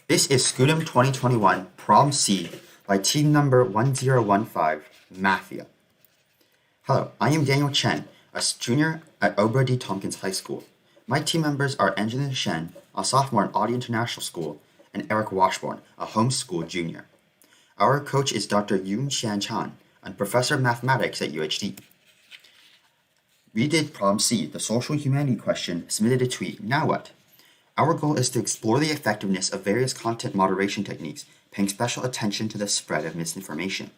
This is SCUDEM 2021 Problem C by team number 1015, Mafia. Hello, I am Daniel Chen, a junior at Tompkins High School. My team members are Angelina Shen, a sophomore at Awty International School, and Erick Washbourne, a homeschool junior. Our coach is Dr. Younsha, a professor of mathematics at UHD. We did Problem C, the social humanity question, submitted a tweet. Now what? Our goal is to explore the effectiveness of various content moderation techniques, paying special attention to the spread of misinformation.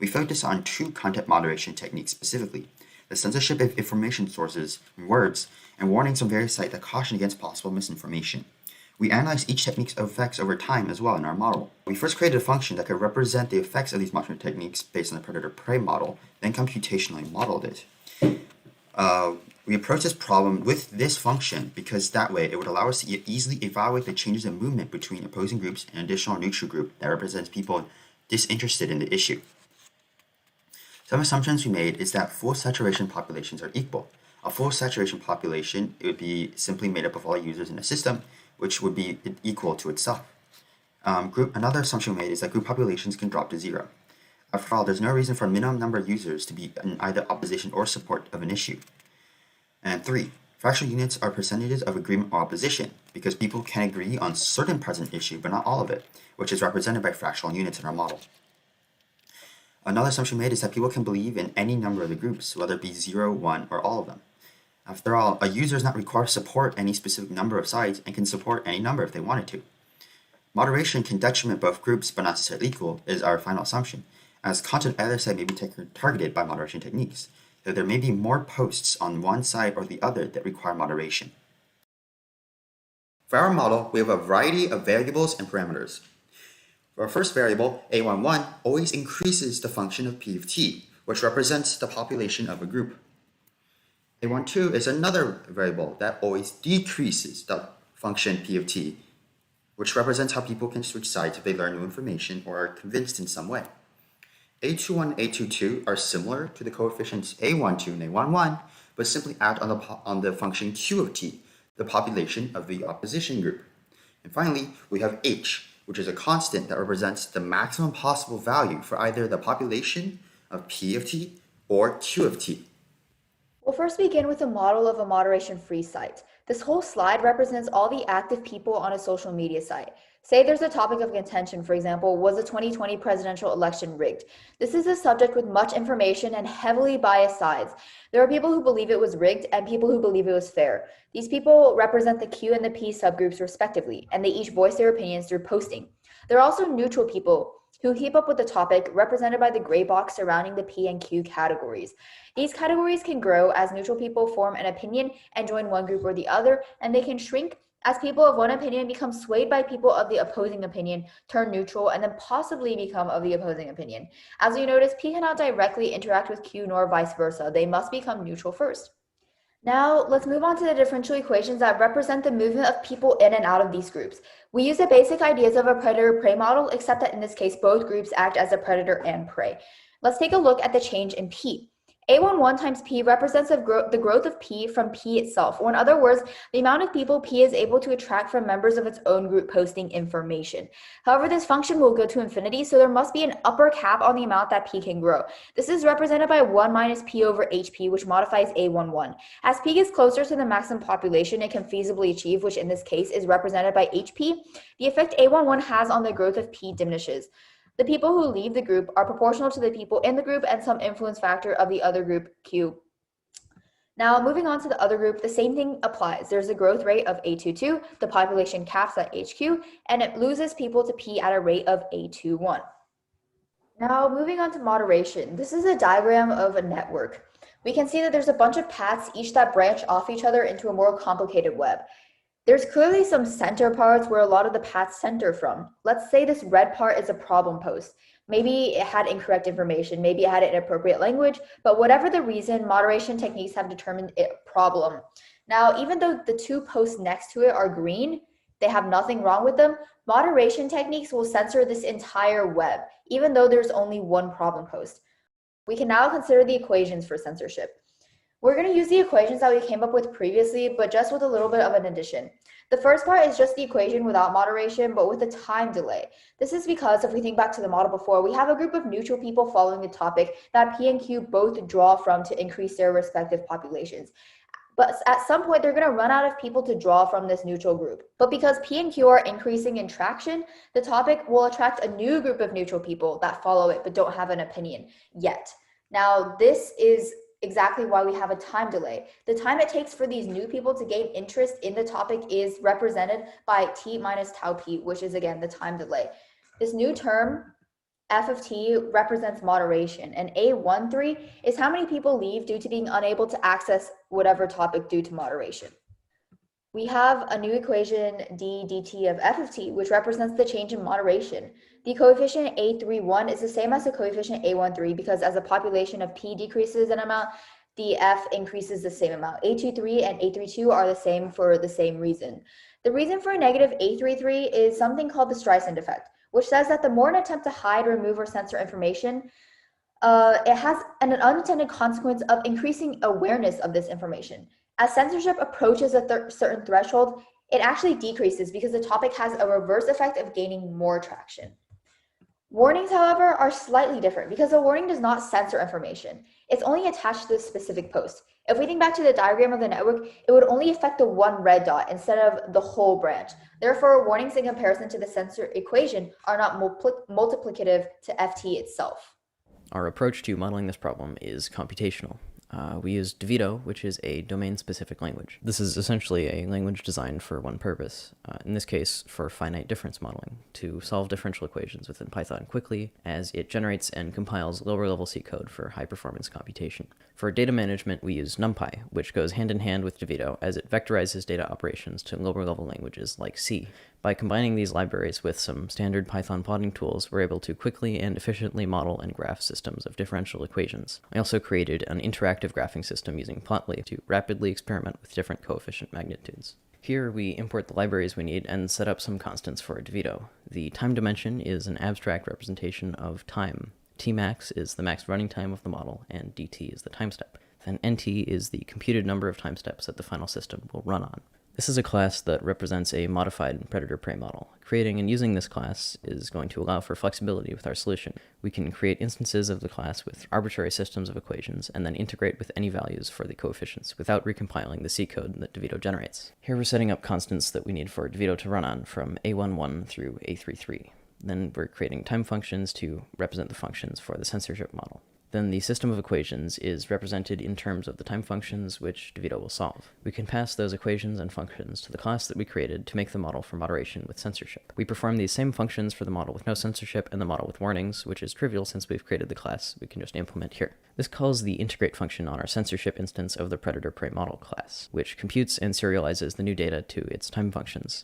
We focus on two content moderation techniques specifically: the censorship of information sources and words, and warnings on various sites that caution against possible misinformation. We analyze each technique's effects over time as well in our model. We first created a function that could represent the effects of these moderation techniques based on the predator-prey model, then computationally modeled it. We approach this problem with this function because that way it would allow us to easily evaluate the changes in movement between opposing groups and an additional neutral group that represents people disinterested in the issue. Some assumptions we made is that full saturation populations are equal. A full saturation population, it would be simply made up of all users in a system, which would be equal to itself. Another assumption we made is that group populations can drop to zero. After all, there's no reason for a minimum number of users to be in either opposition or support of an issue. And 3, fractional units are percentages of agreement or opposition, because people can agree on certain present issue but not all of it, which is represented by fractional units in our model. Another assumption made is that people can believe in any number of the groups, whether it be 0, 1, or all of them. After all, a user is not required to support any specific number of sides and can support any number if they wanted to. Moderation can detriment both groups but not necessarily equal is our final assumption, as content on either side may be targeted by moderation techniques, though there may be more posts on one side or the other that require moderation. For our model, we have a variety of variables and parameters. For our first variable, A11 always increases the function of P of t, which represents the population of a group. A12 is another variable that always decreases the function P of t, which represents how people can switch sides if they learn new information or are convinced in some way. A21 and A22 are similar to the coefficients A12 and A11, but simply add on the function Q of t, the population of the opposition group. And finally, we have H, which is a constant that represents the maximum possible value for either the population of P of t or Q of t. We'll first begin with a model of a moderation-free site. This whole slide represents all the active people on a social media site. Say there's a topic of contention, for example, was the 2020 presidential election rigged? This is a subject with much information and heavily biased sides. There are people who believe it was rigged and people who believe it was fair. These people represent the Q and the P subgroups respectively, and they each voice their opinions through posting. There are also neutral people who keep up with the topic, represented by the gray box surrounding the P and Q categories. These categories can grow as neutral people form an opinion and join one group or the other, and they can shrink as people of one opinion become swayed by people of the opposing opinion, turn neutral, and then possibly become of the opposing opinion. As you notice, P cannot directly interact with Q nor vice versa. They must become neutral first. Now, let's move on to the differential equations that represent the movement of people in and out of these groups. We use the basic ideas of a predator-prey model, except that in this case, both groups act as a predator and prey. Let's take a look at the change in P. A11 times P represents the growth of P from P itself, or in other words, the amount of people P is able to attract from members of its own group posting information. However, this function will go to infinity, so there must be an upper cap on the amount that P can grow. This is represented by 1 minus P over HP, which modifies A11. As P gets closer to the maximum population it can feasibly achieve, which in this case is represented by HP, the effect A11 has on the growth of P diminishes. The people who leave the group are proportional to the people in the group and some influence factor of the other group, Q. Now, moving on to the other group, the same thing applies. There's a growth rate of A22, the population caps at HQ, and it loses people to P at a rate of A21. Now, moving on to moderation. This is a diagram of a network. We can see that there's a bunch of paths, each that branch off each other into a more complicated web. There's clearly some center parts where a lot of the paths center from. Let's say this red part is a problem post. Maybe it had incorrect information, maybe it had inappropriate language, but whatever the reason, moderation techniques have determined it a problem. Now, even though the two posts next to it are green, they have nothing wrong with them, moderation techniques will censor this entire web, even though there's only one problem post. We can now consider the equations for censorship. We're going to use the equations that we came up with previously, but just with a little bit of an addition. The first part is just the equation without moderation, but with a time delay. This is because if we think back to the model before, we have a group of neutral people following the topic that P and Q both draw from to increase their respective populations. But at some point, they're going to run out of people to draw from this neutral group. But because P and Q are increasing in traction, the topic will attract a new group of neutral people that follow it but don't have an opinion yet. Now, this is exactly why we have a time delay. The time it takes for these new people to gain interest in the topic is represented by T minus tau P, which is, again, the time delay. This new term, F of T, represents moderation, and A13 is how many people leave due to being unable to access whatever topic due to moderation. We have a new equation, d dt of F of T, which represents the change in moderation. The coefficient A31 is the same as the coefficient A13 because as the population of P decreases in amount, the F increases the same amount. A23 and A32 are the same for the same reason. The reason for a negative A33 is something called the Streisand effect, which says that the more an attempt to hide, remove, or censor information, it has an unintended consequence of increasing awareness of this information. As censorship approaches a certain threshold, it actually decreases because the topic has a reverse effect of gaining more traction. Warnings, however, are slightly different because a warning does not censor information. It's only attached to the specific post. If we think back to the diagram of the network, it would only affect the one red dot instead of the whole branch. Therefore, warnings in comparison to the censor equation are not multiplicative to FT itself. Our approach to modeling this problem is computational. We use DeVito, which is a domain-specific language. This is essentially a language designed for one purpose, in this case for finite difference modeling, to solve differential equations within Python quickly as it generates and compiles lower-level C code for high-performance computation. For data management, we use NumPy, which goes hand-in-hand with DeVito as it vectorizes data operations to lower-level languages like C. By combining these libraries with some standard Python plotting tools, we're able to quickly and efficiently model and graph systems of differential equations. I also created an interactive graphing system using Plotly to rapidly experiment with different coefficient magnitudes. Here we import the libraries we need and set up some constants for DeVito. The time dimension is an abstract representation of time. Tmax is the max running time of the model, and dt is the time step. Then nt is the computed number of time steps that the final system will run on. This is a class that represents a modified predator-prey model. Creating and using this class is going to allow for flexibility with our solution. We can create instances of the class with arbitrary systems of equations and then integrate with any values for the coefficients without recompiling the C code that DeVito generates. Here we're setting up constants that we need for DeVito to run on from A11 through A33. Then we're creating time functions to represent the functions for the censorship model. Then the system of equations is represented in terms of the time functions which DeVito will solve. We can pass those equations and functions to the class that we created to make the model for moderation with censorship. We perform these same functions for the model with no censorship and the model with warnings, which is trivial since we've created the class we can just implement here. This calls the integrate function on our censorship instance of the predator-prey model class, which computes and serializes the new data to its time functions.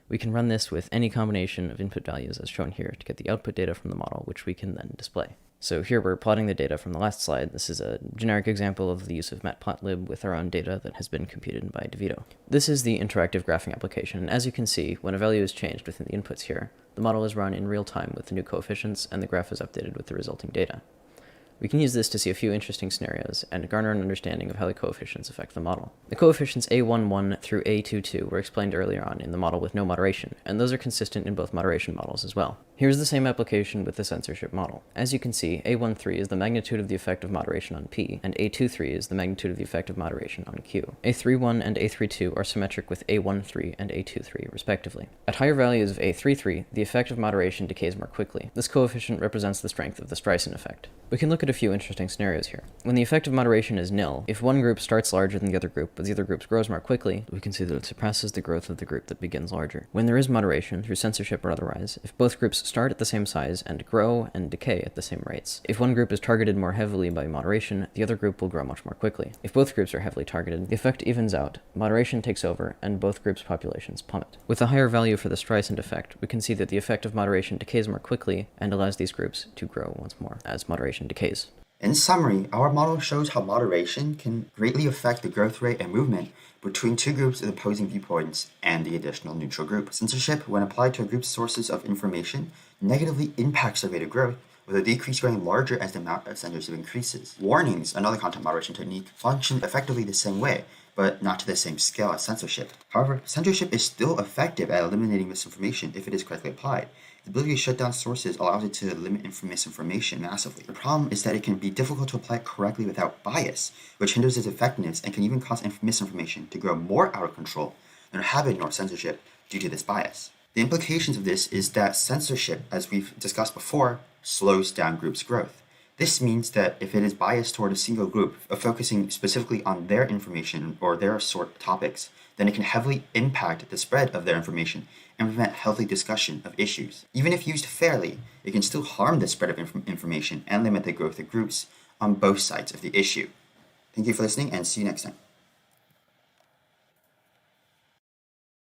We can run this with any combination of input values as shown here to get the output data from the model, which we can then display. So here we're plotting the data from the last slide. This is a generic example of the use of matplotlib with our own data that has been computed by DeVito. This is the interactive graphing application, and as you can see, when a value is changed within the inputs here, the model is run in real time with the new coefficients, and the graph is updated with the resulting data. We can use this to see a few interesting scenarios and garner an understanding of how the coefficients affect the model. The coefficients A11 through A22 were explained earlier on in the model with no moderation, and those are consistent in both moderation models as well. Here's the same application with the censorship model. As you can see, A13 is the magnitude of the effect of moderation on P, and A23 is the magnitude of the effect of moderation on Q. A31 and A32 are symmetric with A13 and A23, respectively. At higher values of A33, the effect of moderation decays more quickly. This coefficient represents the strength of the Streisand effect. We can look at a few interesting scenarios here. When the effect of moderation is nil, if one group starts larger than the other group, but the other group grows more quickly, we can see that it suppresses the growth of the group that begins larger. When there is moderation, through censorship or otherwise, if both groups start at the same size and grow and decay at the same rates. If one group is targeted more heavily by moderation, the other group will grow much more quickly. If both groups are heavily targeted, the effect evens out, moderation takes over, and both groups' populations plummet. With a higher value for the Streisand effect, we can see that the effect of moderation decays more quickly and allows these groups to grow once more as moderation decays. In summary, our model shows how moderation can greatly affect the growth rate and movement between two groups with opposing viewpoints and the additional neutral group. Censorship, when applied to a group's sources of information, negatively impacts the rate of growth, with the decrease growing larger as the amount of censorship increases. Warnings, another content moderation technique, function effectively the same way, but not to the same scale as censorship. However, censorship is still effective at eliminating misinformation if it is correctly applied. The ability to shut down sources allows it to limit misinformation massively. The problem is that it can be difficult to apply it correctly without bias, which hinders its effectiveness and can even cause misinformation to grow more out of control than have ignored censorship due to this bias. The implications of this is that censorship, as we've discussed before, slows down groups' growth. This means that if it is biased toward a single group, focusing specifically on their information or their sort topics, then it can heavily impact the spread of their information and prevent healthy discussion of issues. Even if used fairly, it can still harm the spread of information and limit the growth of groups on both sides of the issue. Thank you for listening and see you next time.